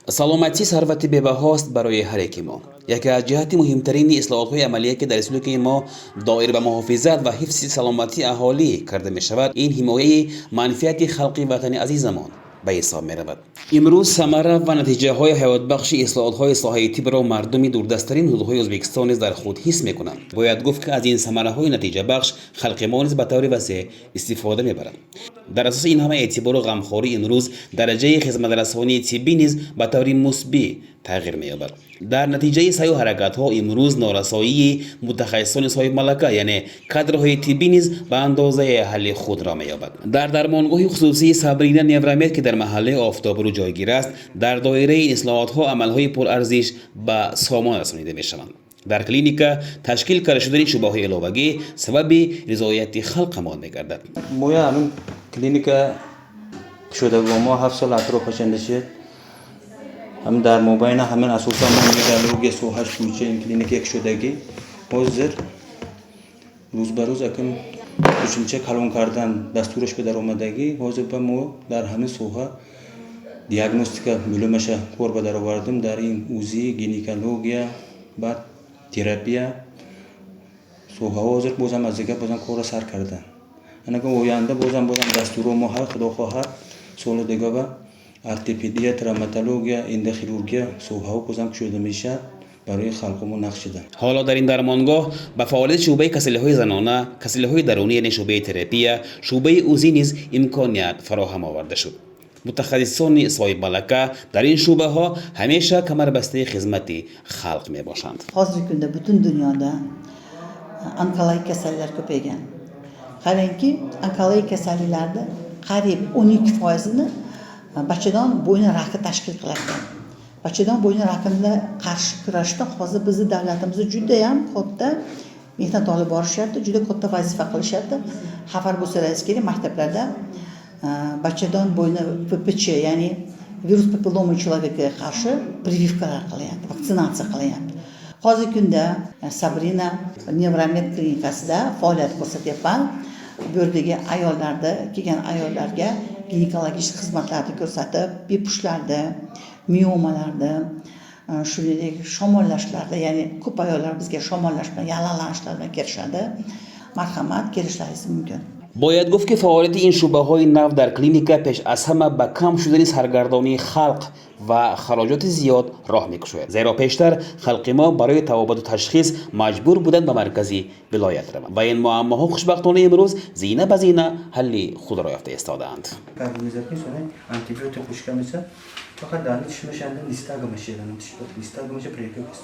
سلامتی ثروت بی‌بهاست برای هر یک ما. یکی از جهات مهمترین اصلاحات عملیه که در سلوک ما دایر به محافظت و حفظ سلامتی اهالی کرده می شود، این حمایه منفعت خلق وطن عزیزمان به حساب می رود. امروز ثمره و نتیجه های حیات بخش اصلاحات های ساحه طب را مردم دوردستترین حدودهای ازبکستان در خود حس می کنند. باید گفت که از این ثمره های نتیجه بخش خلق ما نیز به طور وسیع استفاده می برند. در اساس این همه اعتبار و غمخواری امروز درجه خدمت رسانی طبی نیز به طور مثبت تغییر می یابد. در نتیجه سعی و حرکات ها امروز نارسایی متخصصان صاحب ملکه یعنی کادرهای طبی نیز به اندازه حل خود را می یابد. در درمانگاه خصوصی صبرینا نیورامید که در محله آفتابرو جایگیر است، در دایره این اصلاحات ها عملهای پرارزش به سامان رسانیده می شوند. در کلینیک تشکیل کرده شدن شعبه های علاوگی سبب رضایت خلق ما می گردد. مویا همین کلینیک شده و ما 7 سال اطرافش اندشید. هم در مبین همین اساسا ما میگن سوهاش کوچه این کلینیک یک شدگی حاضر روز به روز اکم کوچنچه کلان کردن دستورش به در آمدگی حاضر به ما در همین سوها دیاگنوستیک بلومش کار به در آوردیم در این اوزی گینیکولوژیا بعد تراپیا سوها حاضر بازم از دیگه بازم کار سر کردن. اگه آینده بازم دستور ما هر خدا خواهد سال دیگه با ارتوپدیا، تروماتولوژیا، اندوخیروژیا سوها بازم شده میشه برای خلقمون نقش دادن. حالا در این درمانگاه به فعالیت شعبه کسله‌های زنانه، کسله‌های درونی یعنی شعبه تراپیا، شعبه اوزی نیز امکانیت فراهم آورده شد. متخصصان صاحب ملکه در این شعبه ها همیشه کمربسته خدمت خلق می باشند. Hozirgi kunda butun dunyoda onkologik kasalliklar ko'paygan. Qarangki, onkologik kasalliklarda qariyb 12%ni bachadon bo'yni raki tashkil qiladi. Bachadon bo'yni rakini qarshi kurashda hozir bizning davlatimizda juda ham katta mehnat olib borishyapti, juda katta vazifa qilishyapti. Xabar bo'lsangiz kerak, maktablarda bachadon bo'yni PPC ya'ni virus papilloma человека qarshi прививкалар qilyapti, vaksinatsiya qilyapti. Hozirgi kunda Sabrina Nevramед klinikasida faoliyat ko'rsatyapman. Bu yerdagi ayollarda, kelgan ayollarga ginekologik xizmatlarni ko'rsatib, bepushtlarda, miomalarda, shuningdek shamollashlarda, ya'ni ko'p ayollar bizga shamollash bilan, yallig'lanishlar bilan kelishadi. Marhamat, kelishlaringiz mumkin. باید گفت که فعالیت این شعبه های نو در کلینیک پیش از همه به کم شدن سرگردانی خلق و خراجات زیاد راه می‌کشد. زیرا پیشتر خلق ما برای توابط و تشخیص مجبور بودند به مرکزی ولایت روند. و این معماها خوشبختانه امروز زینه به زینه حل خود را یافته ایستاده‌اند. Antibiyotik kuşkamışsa fakat daha hiç meşende lista gamışı yani lista gamışı